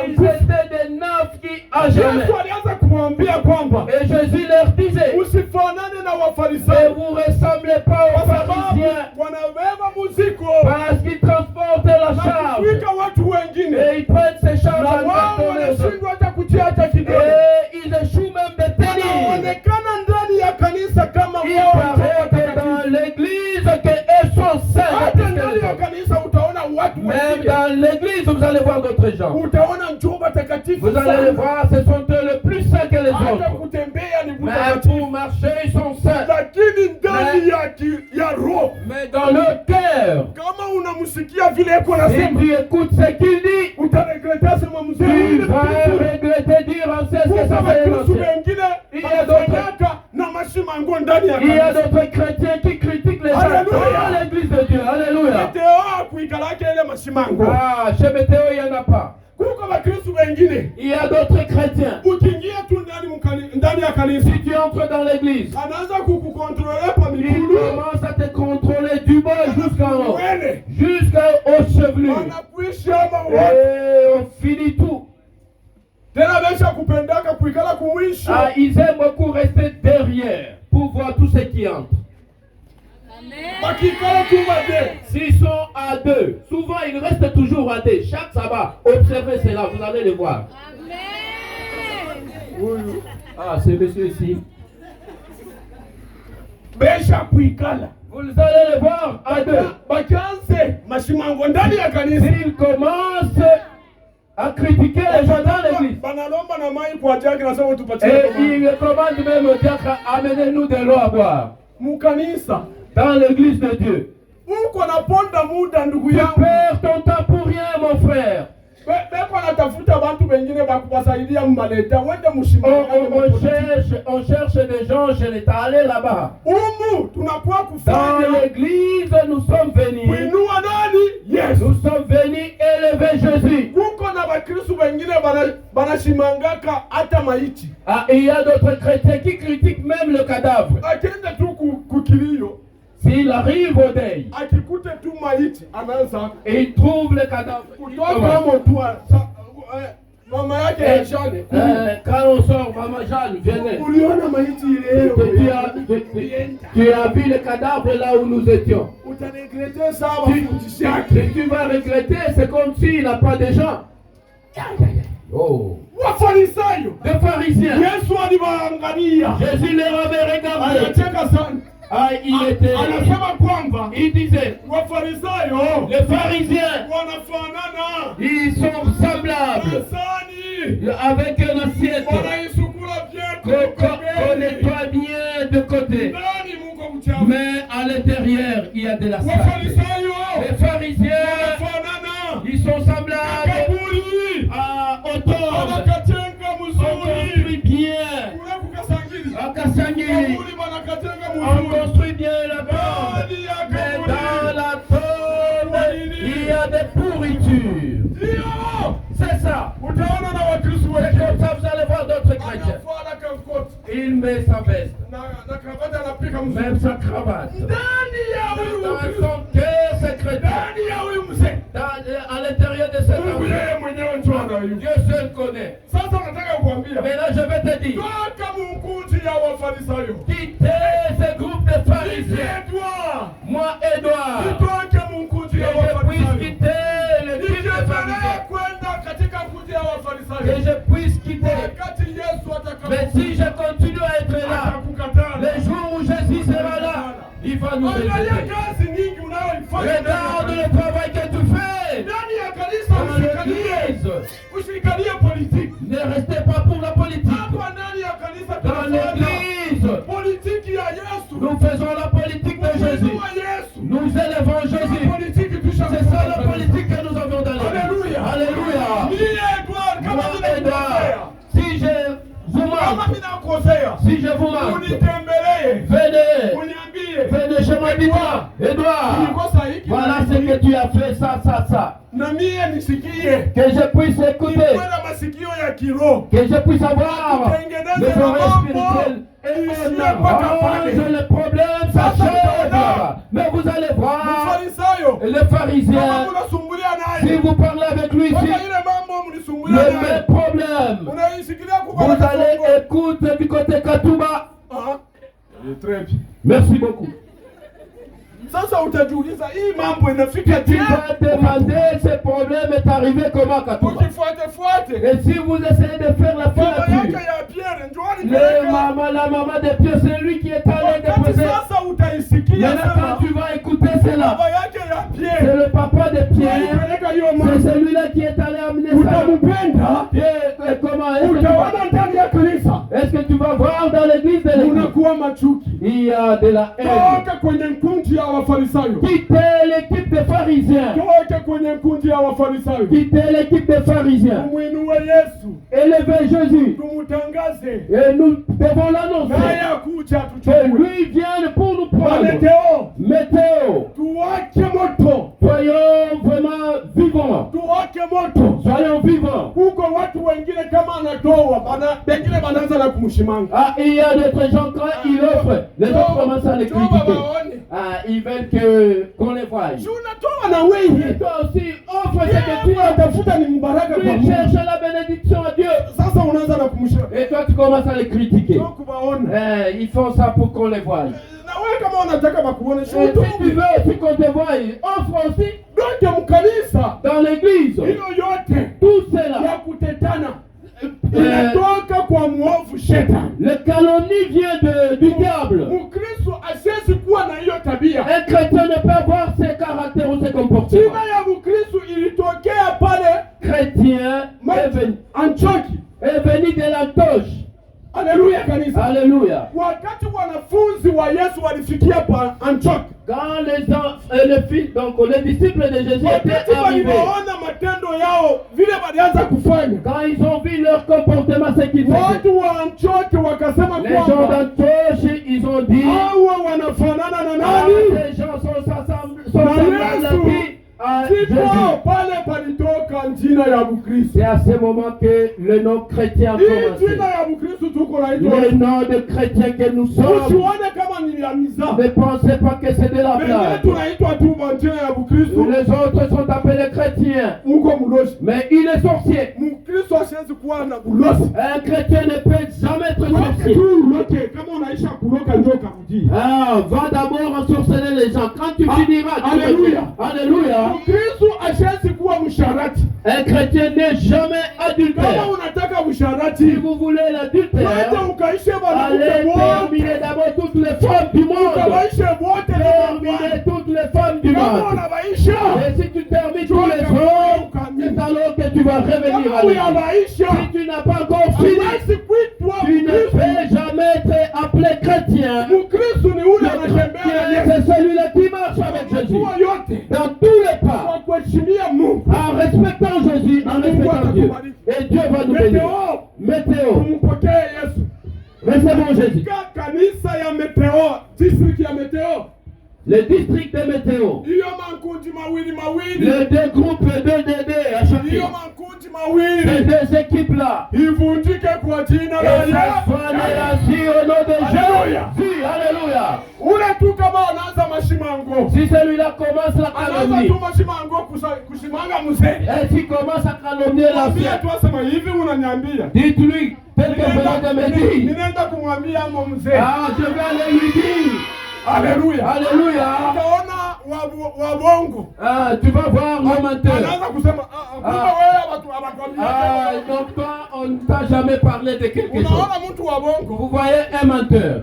Ils étaient des nafiki à jamais. Yesu alianza kumwambia kwamba Et Jésus leur disait, usifanane na ne Wafarisayo vous ressemblez pas aux kwa sababu pharisiens, wanabeba muziko parce qu'ils transportent la na charge. kutwika watu wengine Et ils prennent ces charges na à wao donner aux autres. wanashindwa hata kutia hata kidogo. Et ils échouent même de tenir. Wanaonekana ndani ya kanisa kama Il wao paraît que dans l'église, qu'eux sont saints. hata ndani ya kanisa utaona watu Même wengine, dans l'église, vous allez voir d'autres gens. utaona njomba takatifu Vous allez les voir, ce sont eux les plus saints que les hata autres. kutembea ni Mais mtakatifu, pour marcher, ils sont saints. lakini ndani ya roho Mais dans le cœur, kama unamsikia vile eko si nasema tu écoutes ce qu'il dit, utaregreta sema tu mzee vas regretter dire en ce que ça fait Wakristo énoncer. wengine Il y a d'autres- wanafanyaka na mashimango ndani ya Il y a kanisa. d'autres chrétiens qui critiquent les gens Alléluia. dans l'église de Dieu. Alléluia. Meteo kuikalake ile mashimango. Ah, chez Météo, il n'y en a pas. Kuko Wakristo wengine Il y a d'autres chrétiens. ukiingia tu ndani ya kanisa Si tu entres dans l'église, anaanza kukukontrole pa il migulu commence à te contrôler du bas jusqu'en haut, wele jusqu'aux chevelures. anakuisha ama wote Et on finit tout. tena besha kupendaka kuikala kumwisho. Ah, ils aiment beaucoup rester derrière pour voir tout ce qui entre. Bakikala tu bade S'ils sont à deux, souvent ils restent toujours à deux. Chaque sabbat, observez cela, vous allez le voir. Ah, c'est monsieur ici. besha kuikala Vous allez le voir à deux. bakianze mashimango ndani ya kanisa. S'ils commencent à critiquer les gens dans l'église, Banalomba na mai kwa jagi na sema tupatie et kwa mai. ils commandent même au diacre, amenez-nous de l'eau à boire. Mukanisa Dans l'église de Dieu. uko naponda muda ndugu Tu yangu. perds ton temps pour rien, mon frère. Beko natafuta bantu wengine bakubasaidia mmaleta wende mushimani. On cherche des gens, je l'étais allé là-bas. Umu tunakuwa Dans kufanya l'église, nous sommes venus. kuinua nani? Yesu. Nous sommes venus élever Jésus. Kuko na bakristo wengine banashimangaka hata maiti. Ah, il y a d'autres chrétiens qui critiquent même le cadavre. Akienda tu kukilio, S'il arrive au deuil akikute tu maiti anaanza et il trouve le cadavre, il kutoka commence. kama tu mama yake ya jane. Quand on sort, Maman Jeanne, venez. Uliona maiti ile Tu as vu le cadavre là où nous étions. utaregrete sawa Tu, fundisho yake. tu vas regretter, c'est comme s'il n'a pas de gens. Oh. Wafarisayo Les pharisiens. Yesu aliwaangalia, Jésus les avait regardés. anacheka sana. Ah, il était. Anasema kwamba Il disait, Wafarisayo les pharisiens, wanafanana ils sont semblables sani, avec une assiette. wanaisukula vyetu On nettoie bien de côté. ndani muko mchafu. Mais à l'intérieur, il y a de la saleté. Wafarisayo Les pharisiens, wanafanana ils sont semblables kaburi, au tombe. wanakatenga On mzuri construit bien kule kukasangili, à Kassangili. kaburi wanakatenga On mzuri. construit bien la tombe. Mais dans la tombe, il y a des pourritures. Ndio C'est ça. utaona na Wakristo C'est wengine comme ça, vous allez voir d'autres chrétiens. anafua kankoti Il met sa veste, na kravati anapika mzuri. même sa cravate. Ndani ya huyu Dans Mkristo, son cœur, c'est chrétien. ndani ya huyu mzee, À l'intérieur de cet Mungu homme, yeye mwenyewe ndio anayujua. Dieu seul connaît. Sasa nataka kukuambia Mais là, je vais te dire, toka mkunzi ya Wafarisayo, quittez ce groupe de pharisiens. Edouard, Moi, Edouard, nitoke mkunzi que ya je puisse Wafarisayo, quitter le groupe de nikiendelee pharisiens. kwenda katika mkunzi ya Que Wafarisayo, je puisse quitter. wakati Yesu Mais si je continue à être là, atakukatana. le jour où Jésus sera là, il va nous Angalia rejeter. kazi nyingi unayoifanya Regarde le travail que tu fais ndani ya kanisa. dans l'église. Usikanie politiki Ne restez pas pour la politique. hapa ndani ya kanisa. Dans tunafanya l'église, politiki ya Yesu, nous faisons la politique de Jésus. kuinua Yesu. Nous élevons Jésus. Politiki C'est ça la politique que nous avons dans l'église. Alléluia. Alléluia. Niye Edward, kama Moi, vile Edouard, nimekosea, si je vous kama manque, mimi nakosea, si je vous manque, unitembelee, venez, uniambie venez chez moi, dis-moi, Edouard, nilikosa hiki voilà na ce hiki, que tu as fait, ça. na mie nisikie, Que je puisse écouter, kwenda masikio ya kiroho, que je puisse avoir les oreilles spirituelles. Et on arrange les problèmes, ça change là-bas. Mais vous allez voir, Mfarisayo les kama pharisiens, unasumbulia naye Si vous parlez avec lui ici, ile mambo mlisumbulia le même problème, unaisikilia vous kubaraka allez Kongo. écouter du côté Katuba. Très bien. Merci beaucoup. Sasa utajiuliza hii mambo inafika Tu vas demander ce problème est arrivé comment Katuba. Ukifuate. Et si vous essayez de faire la Baba fête, yake ya Pierre ndio alipeleka. la maman de Pierre, c'est lui qui est allé déposer. Sasa utaisikia Maintenant, sasa. quand tu vas écouter cela, Baba yake ya c'est Pierre. le papa de Pierre. Alipeleka hiyo C'est mambo. celui-là qui est allé amener ça. Utampenda. Et comment est-ce que tu Utaona vas- ndani ya kanisa. est-ce que tu vas voir dans l'église de l'église? Unakuwa machuki. Il y a de la haine. Toka kwenye mkundi ya Wafarisayo. Quittez l'équipe des pharisiens. Toka kwenye mkundi ya Wafarisayo. Quittez l'équipe des pharisiens. Tumuinue Yesu. Élevez Jésus. Tumutangaze. Et nous devons l'annoncer. Naye akuja Que tuchukue. lui vienne pour nous prendre. Meteo. Météo. Tuwake moto. Soyons vraiment vivants. Tuwake moto. Soyons vivants. Kuko watu wengine kama anatoa wengine wanaanza na kumshimanga. Ah, il y a d'autres gens quand ils offrent, les autres commencent à les critiquer. Ah, ils veulent qu'on les voie. Si unatoa na wewe. Et toi aussi, offre ce que tu as. Utafuta ni mbaraka kwa Tu Mungu. cherches la bénédiction à Dieu. Sasa unaanza na kumshimanga. Et toi, tu commences à les critiquer. Sio kuwaona. Ils font ça pour qu'on les voie. Na wewe kama unataka bakuone Et si tu veux aussi qu'on te voie, offre aussi ndote mkanisa. dans l'église. Hiyo yote Tout cela. ya kutetana inatoka kwa muovu shetani. Le calomnie vient du diable. Mkristo asiwezi kuwa na hiyo tabia. Un chrétien ne peut avoir ses caractères ou ses comportements. Jina ya Mkristo ilitokea pale Chrétien Antioki. est venu de l'Antioche. Haleluya kanisa. Alléluia. Wakati wanafunzi wa Yesu walifikia pa Antioki, Quand les disciples de Jésus étaient wakati arrivés, waliona matendo yao vile walianza kufanya, quand ils ont vu leur comportement, ce qu'ils faisaient, watu wa Antioki wakasema les gens kwamba d'Antioche, ils ont dit, hawa wanafanana na ah, nani? ces gens sont semblables à qui? À Ndipo Jésus. pale palitoka jina ya Mkristo. C'est à ce moment que le nom chrétien a Hii commencé. jina ya Mkristo tuko naitwa. Le nom de chrétien que nous sommes. Usione kama ni ya miza. Ne pensez pas que c'est de la Wengine blague. tunaitwa tu majina ya Mkristo. Les autres sont appelés chrétiens. Uko mlosi. Mais il est sorcier. Mkristo asiwezi kuwa na ulosi. Un chrétien ne peut jamais être Uloke sorcier. tu uloke kama unaisha kuloka ndio karudia. Ah, va d'abord ensorceler les gens. Quand tu finiras, tu Alléluia. Alléluia. Mkristo asiwezi kuwa msharati. Un chrétien n'est jamais adultère. Kama unataka Si msharati, vous voulez l'adultère, wacha ukaishe allez wanawake wote. terminer d'abord toutes les femmes du monde. Ukawaishe wote na Terminer toutes les femmes du kama monde. unawaisha, Et si tu termines tous les hommes, c'est alors que tu vas revenir à kama l'église. unawaisha, Si tu n'as pas encore fini, hawezi kuitwa tu ne Mkristo. peux jamais être appelé chrétien. Mkristo ni ule Le anatembea na chrétien, Yesu c'est celui-là qui marche avec Jésus. kwa yote Dans tous les pas, kwa kuheshimia Mungu. en respectant Jésus, en respectant Dieu. Et Dieu va nous bénir. Météo, Tumpokee Yesu. recevons Jésus. Katika kanisa ya Meteo, district ya Meteo, Le district de Météo, hiyo makundi mawili les deux groupes de DD à chaque hiyo fois. makundi Ces mawili deux équipes-là, ivunjike kwa jina la et ça soit ainsi au nom de Alléluia. Jésus. Alléluia. Ule tu kama anaanza mashimango, Si celui-là commence la anaanza calomnie, tu mashimango kushimanga mzee, et s'il commence à calomnier mwambie l'ancien, tu asema hivi, unaniambia dites-lui, tel que Benoît me dit, ninaenda kumwambia amo mzee. ah, je vais aller lui dire, Haleluya. Alléluia. Utaona wabongo Ah, tu vas voir le menteur. anaanza kusema kumbe wewe watu Ah, hawakwambia. donc toi, on ne t'a jamais parlé de quelque chose. Unaona mtu wa bongo Vous voyez un menteur.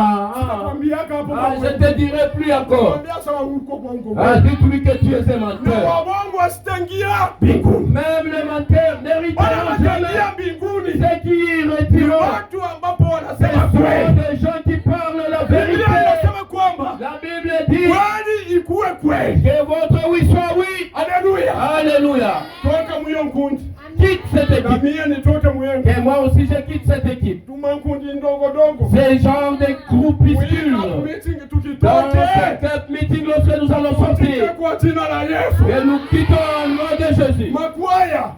utakwambiaka hapo Ah, je te dirai plus encore. kwambia sawa uko bongo. Ah, dites-lui que tu es un Na menteur. wabongo asitengia mbinguni. Même les menteurs n'hériteront Wanatangia jamais. mbinguni Ceux qui ni retireront, watu ambapo ce wanasema sont kweli. des gens qui parlent la Biblia vérité. inasema kwamba La Bible dit kweli ikuwe kweli. que votre oui soit oui. Haleluya. Alléluia. Toka mwiyo nkundi. Quitte cette Na équipe. mie nitoke mwiyo nkundi. Et moi aussi, je quitte cette équipe. Tuma nkundi ndogo dogo. Ces genres de groupuscules. Mwika meeting Dans tukitoke. cette meeting, lorsque nous allons sortir, Tutike kwa jina la Yesu. et nous quittons au nom de Jésus. Makwaya.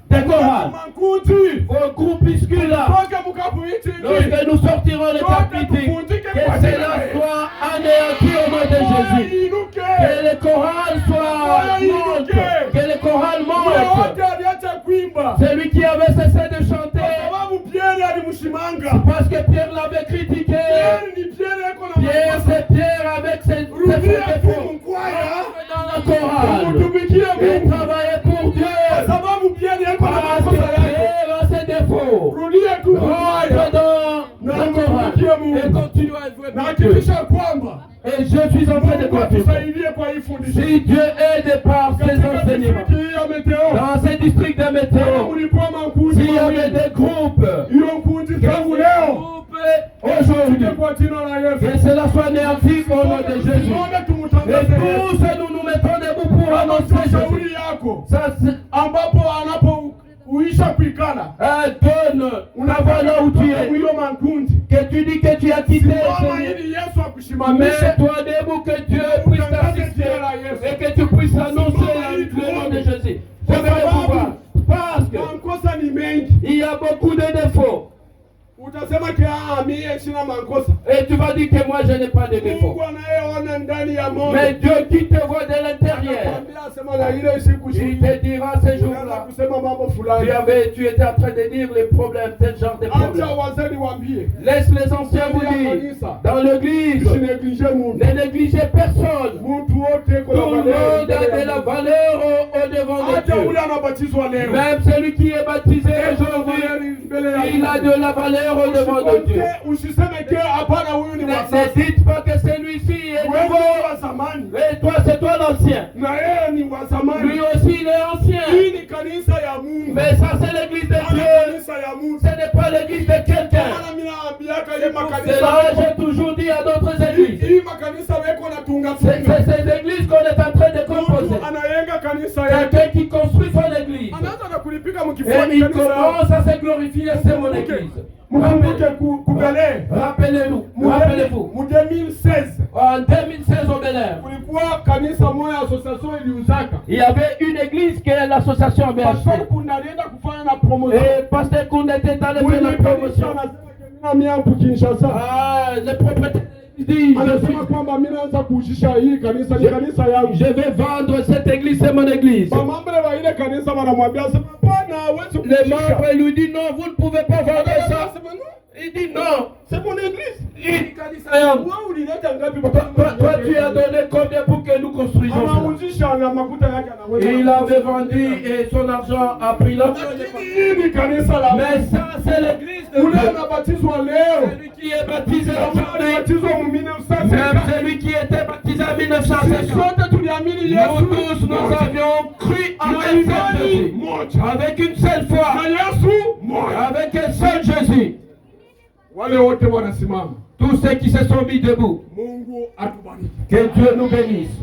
Des chorales, Mankundi. au groupuscule là, Toke mukapu meeting. lorsque nous sortirons de cette meeting, que cela soit anéanti au nom de Jésus. Que les chorales soient Parce que Pierre l'avait critiqué. Pierre, c'est Pierre avec ses défauts. Dans la chorale. Il travaillait pour Dieu. Parce que Pierre a ses défauts. Rentre dans la chorale et continue à être vrai pour Dieu. Et je suis en train de confirmer. Si Dieu aide par ses enseignements, dans ces districts de météo, s'il y avait des groupes, aujourd'hui, que cela soit néanti au nom de Jésus. Et tous nous nous mettons debout pour annoncer Jésus. Ça, donne la valeur où tu es. Que tu dis que tu as quitté mets-toi debout que Dieu puisse t'assister et que tu puisses annoncer le nom de Jésus. Je vais pouvoir. Parce qu'il y a beaucoup de défauts. Et tu vas dire que moi je n'ai pas de défauts. Mais Dieu qui te voit de l'intérieur, il te dira ce jour-là. Tu étais en train de dire les problèmes, tel genre de problèmes. Laisse les anciens vous dire. Dans l'église, ne négligez personne. Tout le monde a de la valeur au devant de Dieu. Même celui qui est baptisé aujourd'hui, il a de la valeur au devant de Dieu. Ne dites pas que celui-ci est nouveau. Et toi, c'est toi l'ancien. Lui aussi, il est ancien. Mais ça, c'est l'église de Dieu. Ce n'est pas l'église de quelqu'un. C'est là que j'ai toujours dit à d'autres églises. C'est ces églises qu'on est en train de composer. Quelqu'un qui construit son église. Et il commence à se glorifier, c'est mon église. Rappelez-vous. En 2016 au Bel-Air, il y avait une église qui est l'association avait acheté. Et Pasteur Kounda était allé faire la promotion. Les propriétaires disent, je vais vendre cette église, c'est mon église. Les membres lui disent non, vous ne pouvez pas vendre ça. Il dit non, c'est mon église. Il dit toi tu as donné combien pour que nous construisions ça? Il avait vendu et son argent a pris l'argent. Mais ça c'est l'église de Dieu. Celui qui est baptisé aujourd'hui, même celui qui était baptisé en 1950, nous tous nous avions cru en un seul Jésus, avec une seule foi, avec un seul Jésus. Tous ceux qui se sont mis debout, que Dieu nous bénisse.